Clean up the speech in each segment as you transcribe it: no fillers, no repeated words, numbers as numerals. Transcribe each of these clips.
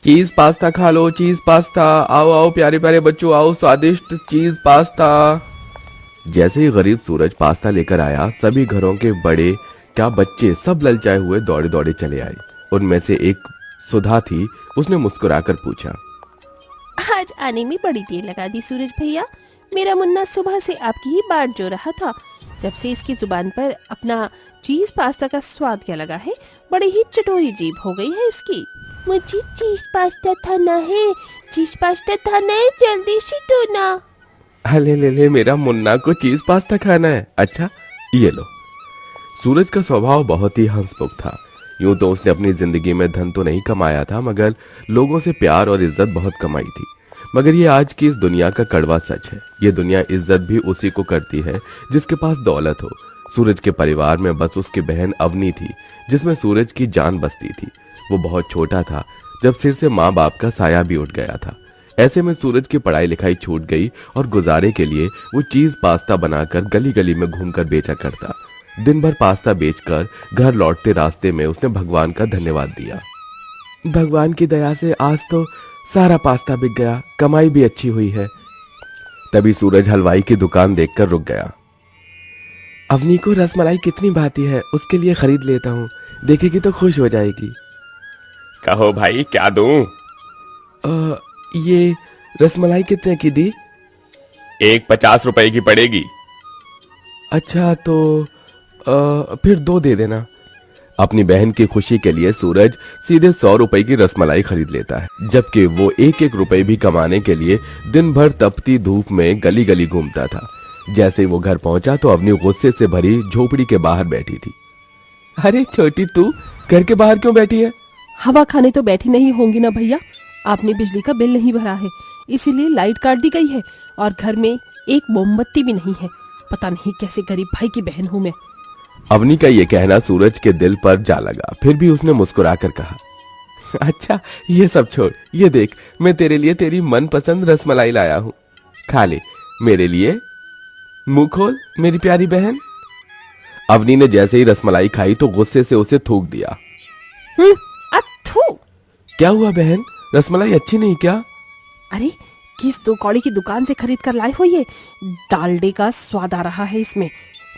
चीज पास्ता खा लो, चीज पास्ता, आओ आओ प्यारे प्यारे बच्चों, आओ स्वादिष्ट चीज पास्ता। जैसे ही गरीब सूरज पास्ता लेकर आया, सभी घरों के बड़े क्या बच्चे सब ललचाए हुए दौड़े दौड़े चले आए। उनमें से एक सुधा थी, उसने मुस्कुराकर पूछा, आज आने में बड़ी देर लगा दी सूरज भैया। मेरा मुन्ना सुबह से आपकी ही बाट जो रहा था। जब से इसकी जुबान पर अपना चीज पास्ता का स्वाद क्या लगा है, बड़ी ही चटोरी जीभ हो गई है इसकी। मुझे चीज पास्ता खाना है, चीज पास्ता खाना है, जल्दी से दो ना। ले ले ले, मेरा मुन्ना को चीज पास्ता खाना है, अच्छा ये लो। सूरज का स्वभाव बहुत ही हंसमुख था। यूं तो उसने अपनी जिंदगी में धन तो नहीं कमाया था, मगर लोगों से प्यार और इज्जत बहुत कमाई थी। मगर ये आज की इस दुनिया का कड़वा सच है। ये दुनिया इज्जत भी उसी को करती है जिसके पास दौलत हो। सूरज के परिवार में बस उसकी बहन अवनी थी, जिसमें सूरज की जान बसती थी। वो बहुत छोटा था जब सिर से माँ बाप का साया भी उठ गया था। ऐसे में सूरज की पढ़ाई लिखाई छूट गई और गुजारे के लिए वो चीज पास्ता बनाकर गली गली में घूमकर बेचा करता। दिन भर पास्ता बेचकर घर लौटते रास्ते में उसने भगवान का धन्यवाद दिया। भगवान की दया से आज तो सारा पास्ता बिक गया, कमाई भी अच्छी हुई है। तभी सूरज हलवाई की दुकान देखकर रुक गया। अवनी को रसमलाई कितनी भाती है, उसके लिए खरीद लेता हूँ, देखेगी तो खुश हो जाएगी। कहो भाई क्या दूं? ये रसमलाई कितने की दी? एक 50 रुपए की पड़ेगी। अच्छा तो फिर 2 दे देना। अपनी बहन की खुशी के लिए सूरज सीधे 100 रुपए की रसमलाई खरीद लेता है, जबकि वो 1-1 रुपए भी कमाने के लिए दिन भर तपती धूप में गली गली घूमता था। जैसे ही वो घर पहुंचा तो अवनी गुस्से से भरी झोपड़ी के बाहर बैठी थी। अरे छोटी, तू घर के बाहर क्यों बैठी है? हवा खाने तो बैठी नहीं होंगी ना भैया। आपने बिजली का बिल नहीं भरा है, इसीलिए लाइट काट दी गई है और घर में एक मोमबत्ती भी नहीं है। पता नहीं कैसे गरीब भाई की बहन हूँ मैं। अवनी का ये कहना सूरज के दिल पर जा लगा। फिर भी उसने मुस्कुराकर कहा, अच्छा ये सब छोड़, ये देख मैं तेरे लिए तेरी मनपसंद रसमलाई लाया हूँ, खा ले मेरे लिए। मुंह खोल मेरी प्यारी बहन। अवनी ने जैसे ही रसमलाई खाई तो गुस्से से उसे थूक दिया। अथू! क्या हुआ बहन, रसमलाई अच्छी नहीं क्या? अरे किस 2 कौड़ी की दुकान से खरीद कर लाए हो ये? डालडे का स्वाद आ रहा है इसमें।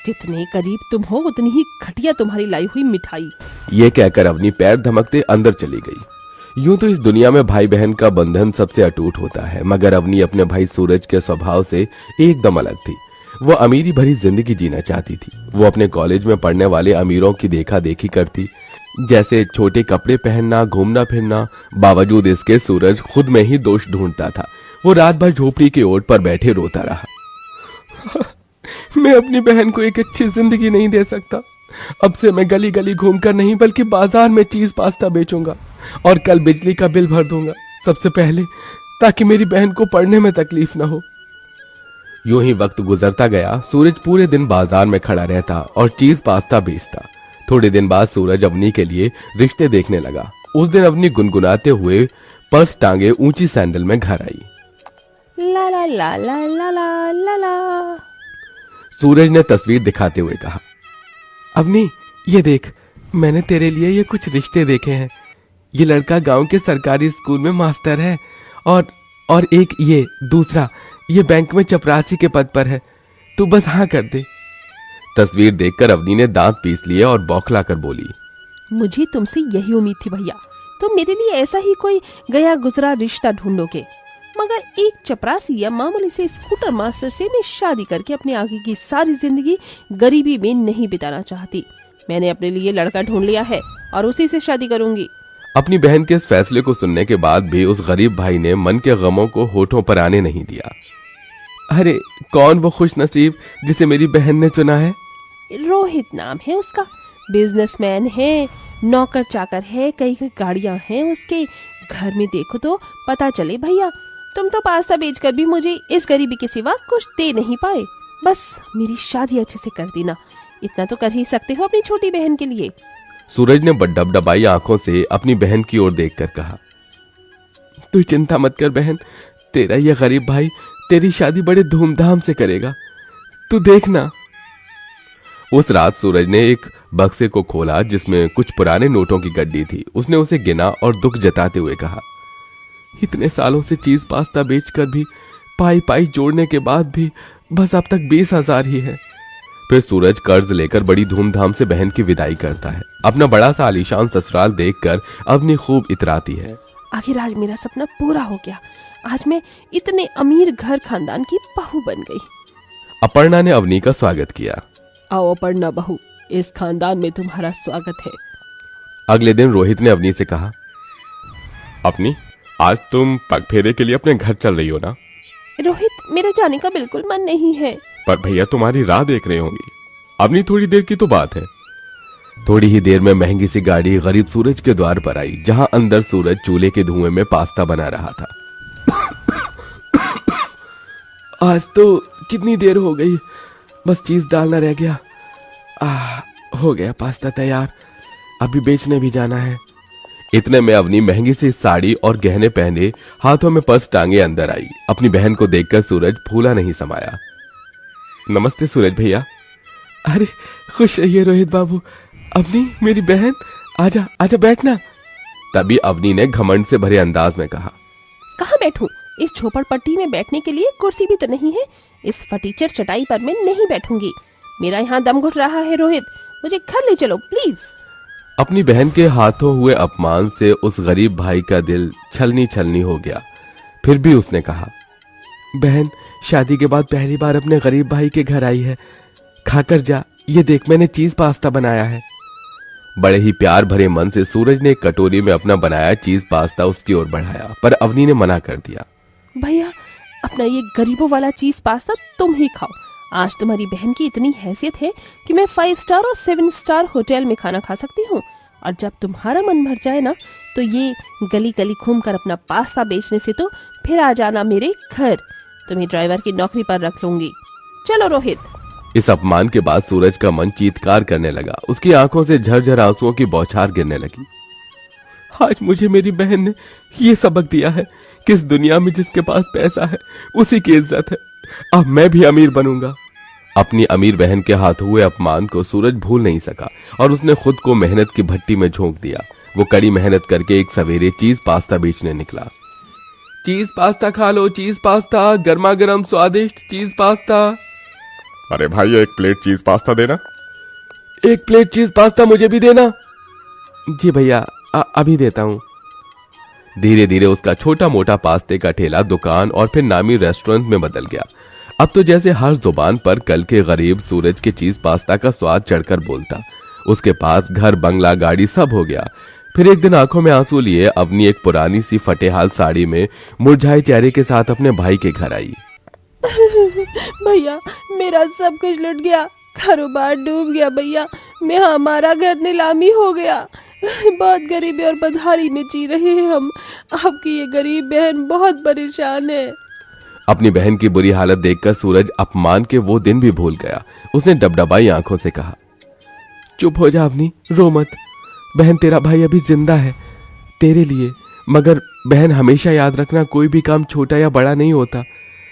जितने करीब तुम हो उतनी ही घटिया तुम्हारी लाई हुई मिठाई। ये कहकर अवनी पैर धमकते अंदर चली गई। यूं तो इस दुनिया में भाई बहन का बंधन सबसे अटूट होता है, मगर अवनी अपने भाई सूरज के स्वभाव से एकदम अलग थी। वो अमीरी भरी जिंदगी जीना चाहती थी। वो अपने कॉलेज में पढ़ने वाले अमीरों की देखा देखी करती, जैसे छोटे कपड़े पहनना, घूमना फिरना। बावजूद इसके सूरज खुद में ही दोष ढूंढता था। वो रात भर झोपड़ी की ओट पर बैठे रोता रहा। मैं अपनी बहन को एक अच्छी जिंदगी नहीं दे सकता। अब से मैं गली गली घूमकर नहीं बल्कि बाजार में चीज पास्ता बेचूंगा और कल बिजली का बिल भर दूंगा सबसे पहले, ताकि मेरी बहन को पढ़ने में तकलीफ ना हो। यूं ही वक्त गुजरता गया। सूरज पूरे दिन बाजार में खड़ा रहता और चीज पास्ता बेचता। थोड़े दिन बाद सूरज अवनी के लिए रिश्ते देखने लगा। उस दिन अवनी गुनगुनाते हुए पर्स टांगे ऊंची सैंडल में घर आई। ला ला ला ला ला ला ला ला। सूरज ने तस्वीर दिखाते हुए कहा, अवनी ये देख, मैंने तेरे लिए ये कुछ रिश्ते देखे हैं। ये लड़का गांव के सरकारी स्कूल में मास्टर है और एक ये दूसरा, ये बैंक में चपरासी के पद पर है। तू बस हाँ कर दे। तस्वीर देखकर अवनी ने दांत पीस लिए और बौखला कर बोली, मुझे तुमसे यही उम्मीद थी भैया, तुम मेरे लिए ऐसा ही कोई गया गुजरा रिश्ता ढूंढोगे। मगर एक चपरासी या मामूली से स्कूटर मास्टर से मैं शादी करके अपने आगे की सारी जिंदगी गरीबी में नहीं बिताना चाहती। मैंने अपने लिए लड़का ढूंढ लिया है और उसी से शादी करूंगी। अपनी बहन के इस फैसले को सुनने के बाद भी उस गरीब भाई ने मन के गमों को होठों पर आने नहीं दिया। अरे कौन वो खुश नसीब जिसे मेरी बहन ने चुना है? रोहित नाम है उसका, बिजनेसमैन है, नौकर चाकर है, कई गाड़ियां हैं उसके। घर में देखो तो पता चले भैया। तुम तो पास्ता बेचकर भी मुझे इस गरीबी के सिवा कुछ दे नहीं पाए। बस मेरी शादी अच्छे से कर देना, इतना तो कर ही सकते हो अपनी छोटी बहन के लिए। सूरज ने डबडबाई आंखों से अपनी बहन की ओर देखकर कहा, तू चिंता मत कर बहन, तेरा यह गरीब भाई तेरी शादी बड़े धूमधाम से करेगा, तू देखना। उस रात सूरज ने एक बक्से को खोला जिसमें कुछ पुराने नोटों की गड्डी थी। उसने उसे गिना और दुख जताते हुए कहा, इतने सालों से चीज पास्ता बेचकर भी पाई पाई जोड़ने के बाद भी बस अब तक 20,000 ही है। फिर सूरज कर्ज लेकर बड़ी धूमधाम से बहन की विदाई करता है। अपना बड़ा सा आलीशान ससुराल देखकर अवनी खूब इतराती है। आखिर आज मेरा सपना पूरा हो गया। आज मैं इतने अमीर घर खानदान की बहू बन गई। अपर्णा ने अवनी का स्वागत किया। आओ अपर्णा बहू, इस खानदान में तुम्हारा स्वागत है। अगले दिन रोहित ने अवनी से कहा, अपनी आज तुम पगफेरे के लिए अपने घर चल रही हो ना? रोहित, मेरे जाने का बिल्कुल मन नहीं है। पर भैया तुम्हारी राह देख रहे होंगी। अपनी थोड़ी देर की तो बात है। थोड़ी ही देर में महंगी सी गाड़ी गरीब सूरज के द्वार पर आई, जहां अंदर सूरज चूल्हे के धुएं में पास्ता बना रहा था। आज तो कितनी देर हो गई, बस चीज डालना रह गया। हो गया पास्ता तैयार, अभी बेचने भी जाना है। इतने में अवनी महंगी सी साड़ी और गहने पहने हाथों में पर्स टांगे अंदर आई। अपनी बहन को देखकर सूरज फूला नहीं समाया। नमस्ते सूरज भैया। अरे खुश रहिए रोहित बाबू। अवनी मेरी बहन, आजा आजा बैठना। तभी अवनी ने घमंड से भरे अंदाज में कहा, कहाँ बैठूं? इस झोपड़पट्टी में बैठने के लिए कुर्सी भी तो नहीं है। इस फटीचर चटाई पर मैं नहीं बैठूंगी। मेरा यहाँ दम घुट रहा है। रोहित, मुझे घर ले चलो प्लीज। अपनी बहन के हाथों हुए अपमान से उस गरीब भाई का दिल छलनी छलनी हो गया। फिर भी उसने कहा, बहन शादी के बाद पहली बार अपने गरीब भाई के घर आई है, खाकर जा। ये देख, मैंने चीज पास्ता बनाया है। बड़े ही प्यार भरे मन से सूरज ने एक कटोरी में अपना बनाया चीज पास्ता उसकी ओर बढ़ाया, पर अवनी ने मना कर दिया। भैया, अपना ये गरीबों वाला चीज पास्ता तुम ही खाओ। आज तुम्हारी बहन की इतनी हैसियत है कि मैं 5 स्टार और 7 स्टार होटल में खाना खा सकती हूँ। और जब तुम्हारा मन भर जाए ना, तो ये गली गली घूमकर अपना पास्ता बेचने से तो फिर आ जाना मेरे घर। तुम्हें ड्राइवर की नौकरी पर रख लूंगी। चलो रोहित। इस अपमान के बाद सूरज का मन चीत्कार करने लगा। उसकी आंखों से झरझर आंसुओं की बौछार गिरने लगी। आज मुझे मेरी बहन ने ये सबक दिया है कि इस दुनिया में जिसके पास पैसा है उसी की इज्जत है। अब मैं भी अमीर बनूंगा। अपनी अमीर बहन के हाथ हुए अपमान को सूरज भूल नहीं सका और उसने खुद को मेहनत की भट्टी में झोंक दिया। वो कड़ी मेहनत करके एक सवेरे चीज पास्ता बेचने निकला। चीज पास्ता खा लो, चीज पास्ता, गर्मा गर्म स्वादिष्ट चीज पास्ता। अरे भाई एक प्लेट चीज पास्ता देना। एक प्लेट चीज पास्ता मुझे भी देना। जी भैया, अभी देता हूँ। धीरे धीरे उसका छोटा मोटा पास्ते का ठेला दुकान और फिर नामी रेस्टोरेंट में बदल गया। अब तो जैसे हर जुबान पर कल के गरीब सूरज के चीज पास्ता का स्वाद चढ़कर बोलता। उसके पास घर, बंगला, गाड़ी सब हो गया। फिर एक दिन आंखों में आंसू लिए अवनी एक पुरानी सी फटेहाल साड़ी में मुरझाए चेहरे के साथ अपने भाई के घर आई। भैया, मेरा सब कुछ लुट गया, कारोबार डूब गया भैया। मैं हमारा घर नीलामी हो गया। बहुत गरीबी और बदहाली में जी रहे हैं हम। आपकी ये गरीब बहन बहुत परेशान है। अपनी बहन की बुरी हालत देखकर सूरज अपमान के वो दिन भी भूल गया। उसने डबडबाई आंखों से कहा, चुप हो जा अवनी, रो मत। बहन, तेरा भाई अभी जिंदा है तेरे लिए। मगर बहन, हमेशा याद रखना, कोई भी काम छोटा या बड़ा नहीं होता।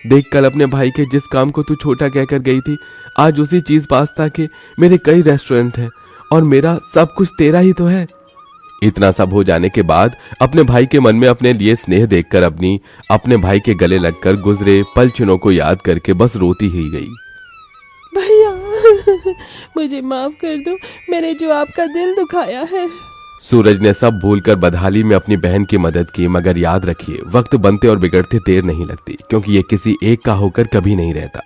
देख, कल अपने भाई के जिस काम को तू छोटा कहकर गई थी, आज उसी चीज पास्ता के मेरे कई रेस्टोरेंट हैं और मेरा सब कुछ तेरा ही तो है। इतना सब हो जाने के बाद अपने भाई के मन में अपने लिए स्नेह देखकर अवनी अपने भाई के गले लगकर गुजरे पल क्षणों को याद करके बस रोती ही गई। भैया, मुझे माफ कर दो, मैंने जो आपका दिल दुखाया है। सूरज ने सब भूलकर बदहाली में अपनी बहन की मदद की। मगर याद रखिए, वक्त बनते और बिगड़ते देर नहीं लगती, क्योंकि ये किसी एक का होकर कभी नहीं रहता।